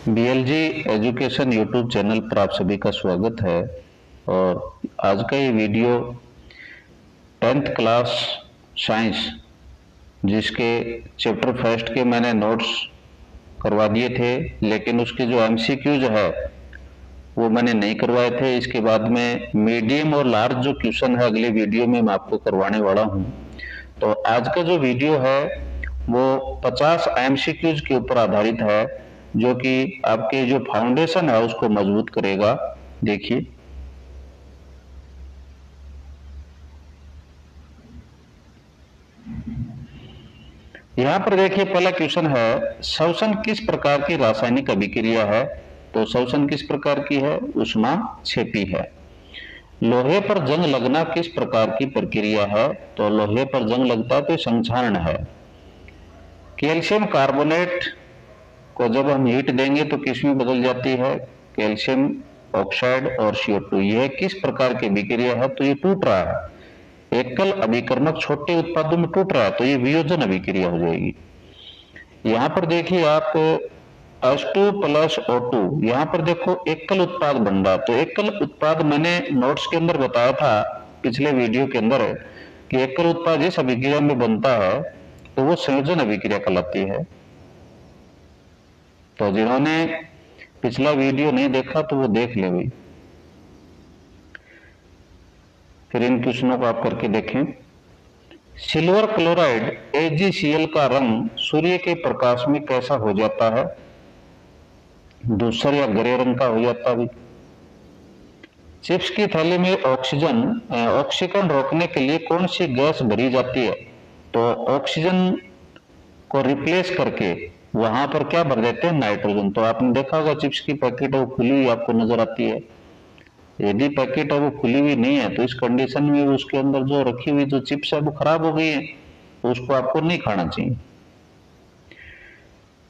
बीएलजी education YouTube channel पर आप सभी का स्वागत है। और आज का ये वीडियो 10th क्लास साइंस जिसके चैप्टर फर्स्ट के मैंने नोट्स करवा दिए थे, लेकिन उसके जो एमसीक्यूज है वो मैंने नहीं करवाए थे। इसके बाद में मीडियम और लार्ज जो क्वेश्चन है अगले वीडियो में मैं आपको करवाने वाला हूँ। तो आज का जो वीडियो है वो 50 एमसीक्यूज के ऊपर आधारित है, जो कि आपके जो फाउंडेशन है उसको मजबूत करेगा। देखिए, यहाँ पर देखिए पहला क्वेश्चन है, श्वसन किस प्रकार की रासायनिक अभिक्रिया है। तो श्वसन किस प्रकार की है? ऊष्माक्षेपी है। लोहे पर जंग लगना किस प्रकार की प्रक्रिया है। तो लोहे पर जंग लगता है तो संक्षारण है। कैल्शियम कार्बोनेट को जब हम हीट देंगे तो किस में बदल जाती है? कैल्शियम ऑक्साइड और CO2। यह किस प्रकार की अभिक्रिया है? तो ये टूट रहा है। एकल अभिकर्मक छोटे उत्पादों में टूट रहा है तो ये वियोजन अभिक्रिया हो जाएगी। यहाँ पर देखिए आप H2 प्लस O2, यहाँ पर देखो एकल उत्पाद बन रहा। तो एकल उत्पाद मैंने नोट्स के अंदर बताया था पिछले वीडियो के अंदर कि एकल उत्पाद जिस अभिक्रिया में बनता है तो वो संयोजन अभिक्रिया कहलाती है। तो जिन्होंने पिछला वीडियो नहीं देखा तो वो देख ले भाई, फिर इन क्वेश्चनों को आप करके देखें। सिल्वर क्लोराइड AgCl का रंग सूर्य के प्रकाश में कैसा हो जाता है? धूसर या ग्रे रंग का हो जाता है। चिप्स की थैली में ऑक्सीकरण रोकने के लिए कौन सी गैस भरी जाती है? तो ऑक्सीजन को रिप्लेस करके वहां पर क्या भर देते हैं? नाइट्रोजन। तो आपने देखा होगा चिप्स की पैकेट वो खुली हुई आपको नजर आती है। यदि पैकेट है वो खुली हुई नहीं है तो इस कंडीशन में उसके अंदर जो रखी हुई जो चिप्स है वो खराब हो गई है, तो उसको आपको नहीं खाना चाहिए।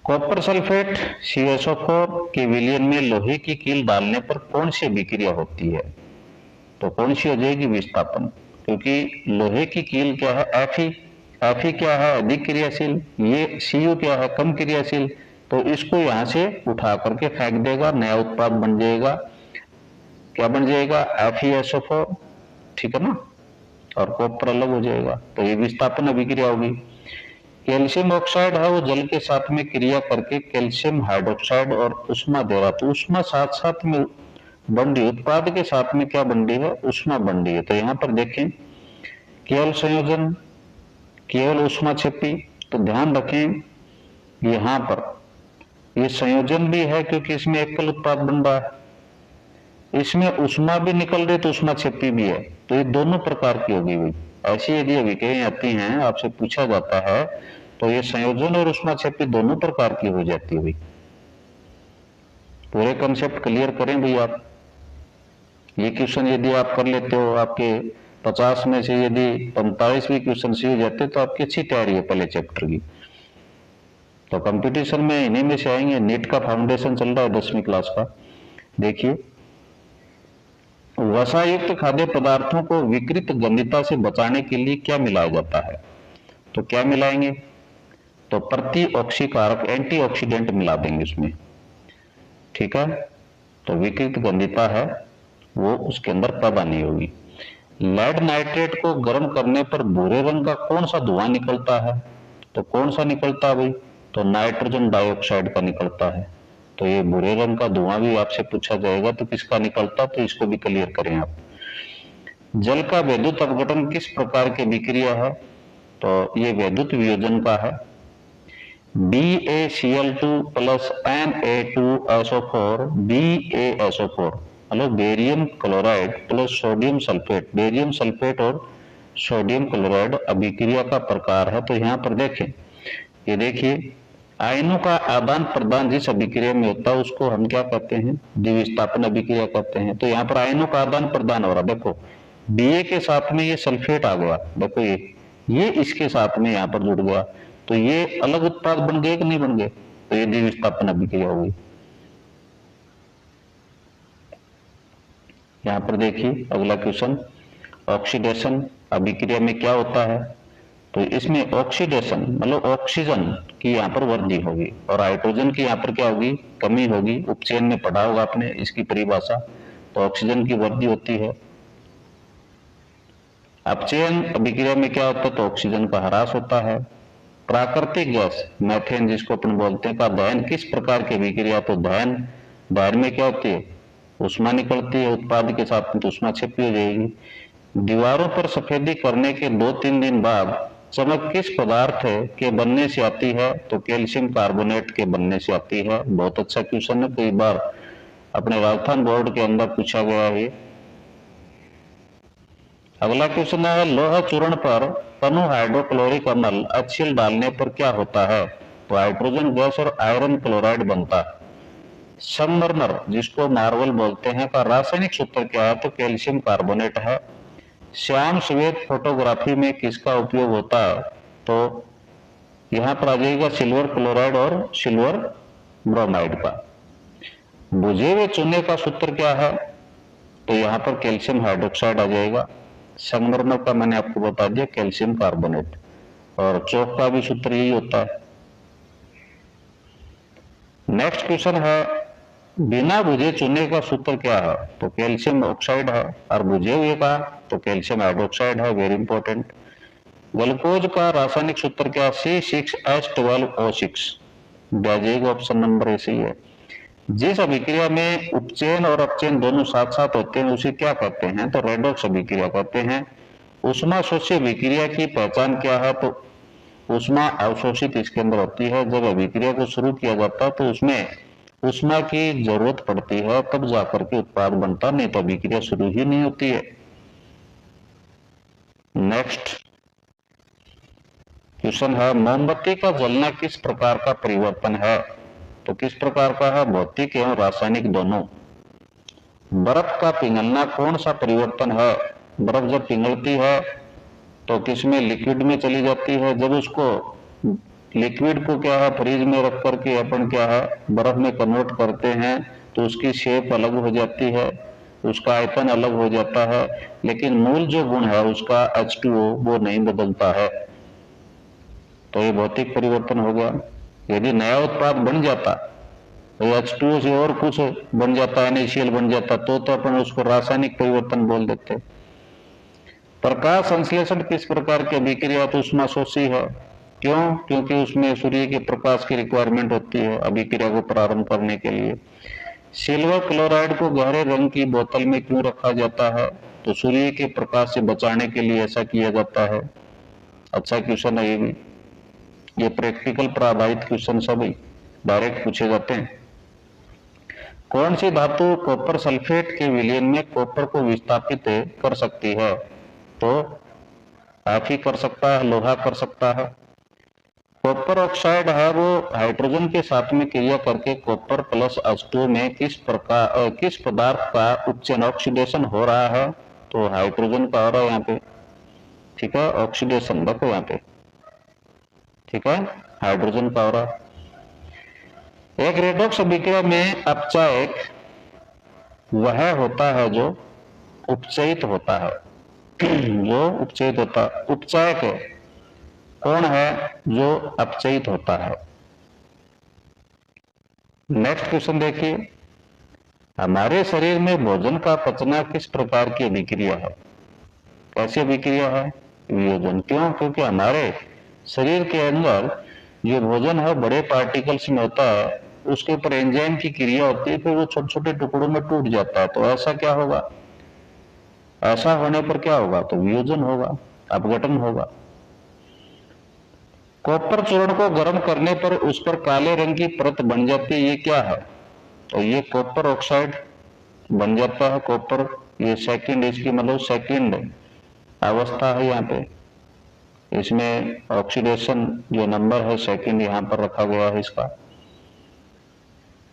कॉपर सल्फेट CSO4 के विलयन में लोहे की कील डालने पर कौन सी अभिक्रिया होती है? तो कौन सी हो जाएगी? विस्थापन। क्योंकि लोहे की कील क्या है? Fe क्या है? अधिक क्रियाशील। ये Cu क्या है? कम क्रियाशील। तो इसको यहां से उठा करके फेंक देगा, नया उत्पाद बन जाएगा। क्या बन जाएगा? FeSO4, ठीक है ना, और कॉपर अलग हो जाएगा। तो ये विस्थापन अभिक्रिया होगी। कैल्शियम ऑक्साइड है वो जल के साथ में क्रिया करके कैल्शियम हाइड्रोक्साइड और उष्मा दे रहा। तो उष्मा साथ साथ में बन रही, उत्पाद के साथ में क्या बन रही है? उष्मा बन रही है। तो यहाँ पर देखें केवल संयोजन, केवल उष्माक्षेपी। तो ध्यान रखें यहाँ पर ये संयोजन भी है क्योंकि इसमें एकल उत्पाद बन रहा है, इसमें उष्मा भी निकल रही तो उष्माक्षेपी भी है। तो ये दोनों प्रकार की होगी भाई। ऐसी यदि अभिक्रियाएं आती हैं, आपसे पूछा जाता है, तो ये संयोजन और उष्माक्षेपी दोनों प्रकार की हो जाती है भाई। पूरे कंसेप्ट क्लियर करें भाई आप। ये क्वेश्चन यदि आप कर लेते हो, आपके 50 में से यदि 45 भी क्वेश्चन सही हो जाते तो आपकी अच्छी तैयारी है पहले चैप्टर की। तो कंपटीशन में इन्हीं में से आएंगे। नीट का फाउंडेशन चल रहा है 10वीं क्लास का। देखिए, वसायुक्त खाद्य पदार्थों को विकृत गंधिता से बचाने के लिए क्या मिलाया जाता है? तो क्या मिलाएंगे? तो प्रतिऑक्सीकारक एंटीऑक्सीडेंट मिला देंगे उसमें, ठीक है। तो विकृत गंधिता है वो उसके अंदर पैदा नहीं होगी। लेड नाइट्रेट को गर्म करने पर भूरे रंग का कौन सा धुआं निकलता है? तो कौन सा निकलता है भाई? तो नाइट्रोजन डाइऑक्साइड का निकलता है। तो ये भूरे रंग का धुआं भी आपसे पूछा जाएगा तो किसका निकलता, तो इसको भी क्लियर करें आप। जल का वैद्युत अपघटन किस प्रकार की अभिक्रिया है? तो ये वैद्युत वियोजन का है। BaCl2 प्लस Na2SO4 BaSO4 मतलब barium chloride plus sodium sulphate, barium sulphate और सोडियम क्लोराइड अभिक्रिया का प्रकार है। तो यहाँ पर देखें, ये देखिए आयनों का आदान प्रदान जिस अभिक्रिया में होता है उसको हम क्या कहते हैं? द्विविस्थापन अभिक्रिया कहते हैं। तो यहाँ पर आयनों का आदान प्रदान हो रहा, देखो Ba के साथ में ये सल्फेट आ गया, देखो ये इसके साथ में यहाँ पर जुड़ गया, तो ये अलग उत्पाद बन गए कि नहीं बन गए? तो ये द्विविस्थापन अभिक्रिया होगी। यहाँ पर देखिए अगला क्वेश्चन, ऑक्सीडेशन अभिक्रिया में क्या होता है? तो इसमें ऑक्सीडेशन मतलब ऑक्सीजन की यहाँ पर वृद्धि होगी और हाइड्रोजन की यहाँ पर क्या होगी, कमी होगी। उपचयन में पढ़ा होगा आपने इसकी परिभाषा। तो ऑक्सीजन की वृद्धि होती है। अपचयन अभिक्रिया में क्या होता है, तो ऑक्सीजन का ह्रास होता है। प्राकृतिक गैस मैथेन जिसको अपन बोलते हैं का दहन किस प्रकार की अभिक्रिया, तो दहन में क्या होती है, ऊष्मा निकलती है, उत्पाद के साथ में तो ऊष्मा छिपी हो जाएगी। दीवारों पर सफेदी करने के 2-3 दिन बाद चमक किस पदार्थ के बनने से आती है, तो कैल्शियम कार्बोनेट के बनने से आती है। बहुत अच्छा क्वेश्चन है, कई बार अपने राजस्थान बोर्ड के अंदर पूछा गया है। अगला क्वेश्चन है, लोहा चूर्ण पर तनु हाइड्रोक्लोरिक अम्ल HCl डालने पर क्या होता है, तो हाइड्रोजन गैस और आयरन क्लोराइड बनता है। संगमरमर जिसको मार्बल बोलते हैं का रासायनिक सूत्र क्या है, तो कैल्शियम कार्बोनेट है। श्याम श्वेत फोटोग्राफी में किसका उपयोग होता है, तो यहां पर आ जाएगा सिल्वर क्लोराइड और सिल्वर ब्रोमाइड का। बुझे हुए चूने का सूत्र क्या है, तो यहां पर कैल्शियम हाइड्रोक्साइड आ जाएगा। संगमरमर का मैंने आपको बता दिया कैल्शियम कार्बोनेट, और चौक का भी सूत्र यही होता है। नेक्स्ट क्वेश्चन है, बिना बुझे चूने का सूत्र क्या है, तो कैल्शियम ऑक्साइड है, और बुझे हुए का तो कैल्शियम हाइड्रोक्साइड है। Very important. ग्लूकोज का रासायनिक सूत्र क्या, C6H12O6। जाइएगा ऑप्शन नंबर ऐसे ही है। जिस अभिक्रिया में उपचयन और अपचयन दोनों साथ साथ होते हैं उसे क्या कहते हैं, तो रेडॉक्स अभिक्रिया कहते हैं। ऊष्मा शोष्य अभिक्रिया की पहचान क्या है, तो ऊष्मा अवशोषित इसके अंदर होती है। जब अभिक्रिया को शुरू किया जाता है तो उसमें ऊष्मा की जरूरत पड़ती है, तब जाकर के उत्पाद बनता, नहीं तो अभिक्रिया शुरू ही नहीं होती है। नेक्स्ट क्वेश्चन है, मोमबत्ती का जलना किस प्रकार का परिवर्तन है, तो किस प्रकार का है, भौतिक एवं रासायनिक दोनों। बर्फ का पिघलना कौन सा परिवर्तन है, बर्फ जब पिघलती है तो किसमें, लिक्विड में चली जाती है। जब उसको लिक्विड को क्या है फ्रीज में रख करके अपन क्या है बर्फ में कन्वर्ट करते हैं, तो उसकी शेप अलग हो जाती है, उसका आयतन अलग हो जाता है, लेकिन मूल जो गुण है उसका H2O वो नहीं बदलता है। तो ये भौतिक परिवर्तन हो गया। यदि नया उत्पाद बन जाता तो H2O से और कुछ बन जाता, NaCl बन जाता, तो अपन उसको रासायनिक परिवर्तन बोल देते। प्रकाश संश्लेषण किस प्रकार की अभिक्रिया, तो ऊष्मा शोषी है। क्यों, क्योंकि उसमें सूर्य के प्रकाश की रिक्वायरमेंट होती है अभिक्रिया को प्रारंभ करने के लिए। सिल्वर क्लोराइड को गहरे रंग की बोतल में क्यों रखा जाता है, तो सूर्य के प्रकाश से बचाने के लिए ऐसा किया जाता है। अच्छा क्वेश्चन है ये भी, ये प्रैक्टिकल पर आधारित क्वेश्चन सभी डायरेक्ट पूछे जाते हैं। कौन सी धातु कॉपर सल्फेट के विलयन में कॉपर को विस्थापित कर सकती है, तो काफी कर सकता है, लोहा कर सकता है। कॉपर ऑक्साइड है वो हाइड्रोजन के साथ में क्रिया करके कॉपर प्लस H2 में किस पदार्थ का उपचयन ऑक्सीडेशन हो रहा है, तो हाइड्रोजन का हो रहा है यहाँ पे। ठीक है, ऑक्सीडेशन देखो यहाँ पे, ठीक है, हाइड्रोजन का हो रहा है। एक रेडॉक्स अभिक्रिया में अपचायक वह होता है जो उपचयित होता है, जो उपचयित होता, उपचायक कौन है जो अपचयित होता है। नेक्स्ट क्वेश्चन देखिए, हमारे शरीर में भोजन का पचना किस प्रकार की अभिक्रिया है, कैसी अभिक्रिया है, वियोजन। क्यों, क्योंकि हमारे शरीर के अंदर जो भोजन है बड़े पार्टिकल्स में होता है, उसके ऊपर एंजाइम की क्रिया होती है, फिर वो छोटे छोटे टुकड़ों में टूट जाता है। तो ऐसा क्या होगा, ऐसा होने पर क्या होगा, तो वियोजन होगा, अपघटन होगा। कॉपर चूर्ण को गर्म करने पर उस पर काले रंग की परत बन जाती है, ये क्या है, तो ये कॉपर ऑक्साइड बन जाता है कॉपर। ये सेकंड इसकी मतलब सेकंड अवस्था है यहाँ पे, इसमें ऑक्सीडेशन जो नंबर है सेकंड यहाँ पर रखा गया है इसका।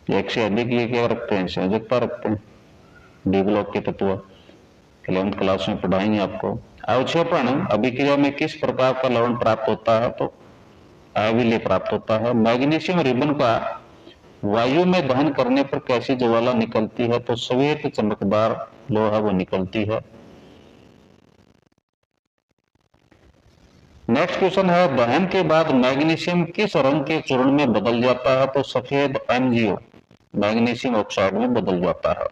एक से अधिक ये क्या रखते हैं, संयोजकता रखते हैं। डी ब्लॉक के तत्व 11th क्लास में पढ़ाएंगे आपको। अवक्षेपण अभिक्रिया में किस प्रकार का लवण प्राप्त होता है, तो अविलेय प्राप्त होता है। मैग्नीशियम रिबन का वायु में दहन करने पर कैसी ज्वाला निकलती है, तो श्वेत चमकदार लोहा वो निकलती है। नेक्स्ट क्वेश्चन है, दहन के बाद मैग्नीशियम किस रंग के चूर्ण में बदल जाता है? तो सफेद MgO मैग्नीशियम ऑक्साइड में बदल जाता है।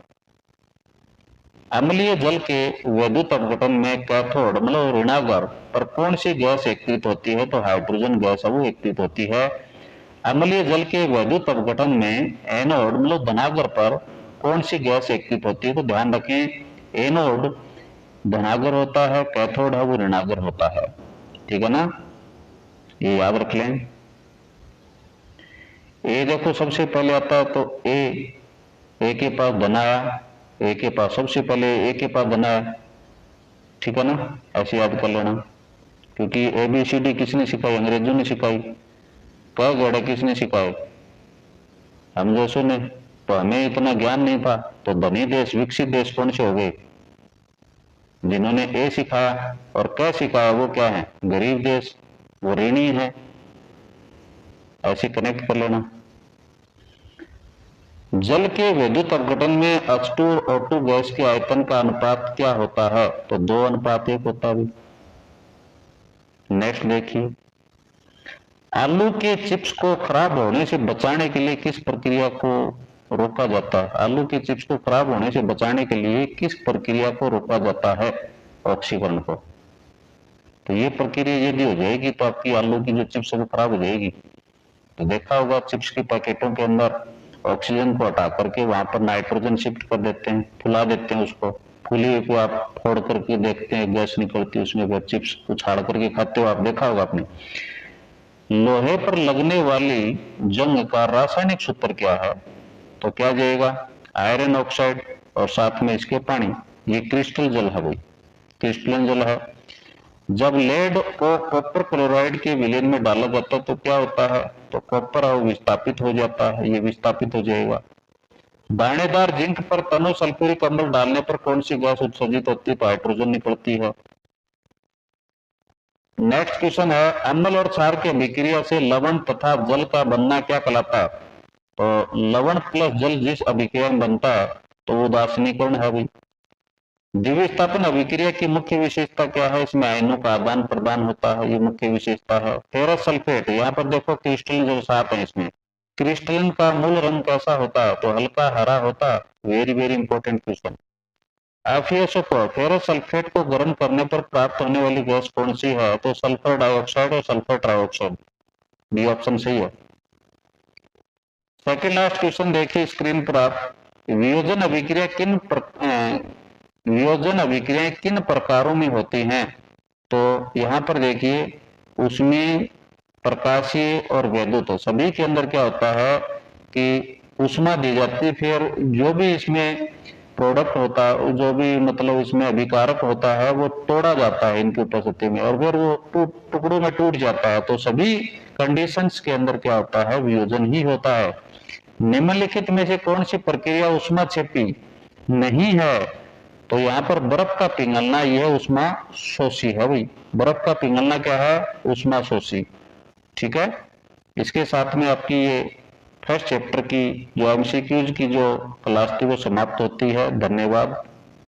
अम्लीय जल के विद्युत अपघटन में कैथोड मतलब ऋणागर पर कौन सी गैस एकत्रित होती है? तो हाइड्रोजन गैस वो एकत्रित होती है। अम्लीय जल के वैद्युत अपघटन में एनोड मतलब धनागर पर कौन सी गैस एकत्रित होती है? तो ध्यान रखें, एनोड धनागर होता है, कैथोड है वो ऋणागर होता है। ठीक है ना, ये याद रख लें। ए देखो सबसे पहले आता है तो ए के पास धन आया, ए के पास सबसे पहले ए के पास धन आया। ठीक है ना, ऐसे याद कर लेना, क्योंकि ABCD किसने सिखाई? अंग्रेजों ने सिखाई। क गड़े किसने सिखाए? हम जैसों ने। तो हमें इतना ज्ञान नहीं था, तो धनी देश विकसित देश कौन से हो गए? जिन्होंने ए सिखाया और क सिखाया वो क्या है? गरीब देश, वो ऋणी है। ऐसे कनेक्ट कर लेना। जल के विद्युत अपघटन में H2 और O2 गैस के आयतन का अनुपात क्या होता है? तो 2:1 होता है। नेक्स्ट देखिए, आलू के चिप्स को खराब होने से बचाने के लिए किस प्रक्रिया को रोका जाता है? आलू के चिप्स को खराब होने से बचाने के लिए किस प्रक्रिया को रोका जाता है? ऑक्सीकरण को। तो ये प्रक्रिया यदि हो जाएगी तो आपकी आलू की जो चिप्स है वो खराब हो जाएगी। तो देखा होगा चिप्स के पैकेटों के अंदर ऑक्सीजन को हटा करके वहां पर नाइट्रोजन शिफ्ट कर देते हैं, फुला देते हैं उसको। फूली हुई को आप फोड़ करके देखते हैं, गैस निकलती है उसमें, चिप्स उछाड़ करके खाते हो आप, देखा होगा आपने। लोहे पर लगने वाली जंग का रासायनिक सूत्र क्या है? तो क्या जाएगा? आयरन ऑक्साइड और साथ में इसके पानी। ये क्रिस्टल जल है भाई, क्रिस्टलन जल है। जब लेड को कॉपर क्लोराइड के विलयन में डाला जाता है तो क्या होता है? तो कॉपर विस्थापित हो जाता है, ये विस्थापित हो जाएगा। दानेदार जिंक पर तनु सल्फ्यूरिक अम्ल डालने पर कौन सी गैस उत्सर्जित होती है? तो हाइड्रोजन निकलती है। नेक्स्ट क्वेश्चन है, अम्ल और क्षार के अभिक्रिया से लवण तथा जल का बनना क्या कहलाता है? तो लवण प्लस जल जिस अभिक्रिया में बनता है तो वो उदासीनीकरण है भाई। द्विविस्थापन अभिक्रिया की मुख्य विशेषता क्या है? इसमें आयनों का आदान प्रदान होता है, ये मुख्य विशेषता है। फेरस सल्फेट, यहाँ पर देखो क्रिस्टलन जो साथ है इसमें, क्रिस्टलन का मूल रंग कैसा होता है? तो हल्का हरा होता है। Very very important question. FeSO4 ferrous sulphate को गर्म करने पर प्राप्त होने वाली गैस कौन सी है? तो सल्फर डाइऑक्साइड और सल्फर ट्राइऑक्साइड। बी ऑप्शन सही है। सेकंड लास्ट क्वेश्चन देखिए स्क्रीन पर आप, वियोजन अभिक्रियाएं किन प्रकारों में होती हैं? तो यहाँ पर देखिए, उसमें प्रकाशीय और वैद्युत सभी के अंदर क्या होता है कि ऊष्मा दी जाती है, फिर जो भी इसमें प्रोडक्ट होता है, जो भी मतलब इसमें अभिकारक होता है वो तोड़ा जाता है इनकी उपस्थिति में और फिर वो टुकड़ों में टूट जाता है। तो सभी कंडीशंस के अंदर क्या होता है? वियोजन ही होता है। निम्नलिखित में से कौन सी प्रक्रिया ऊष्मा क्षेपी नहीं है? तो यहाँ पर बर्फ का पिघलना यह ऊष्मा शोषी है भाई। बर्फ का पिघलना क्या है? ऊष्मा शोषी। ठीक है, इसके साथ में आपकी ये फर्स्ट चैप्टर की जो MCQs की जो क्लास थी वो समाप्त होती है। धन्यवाद।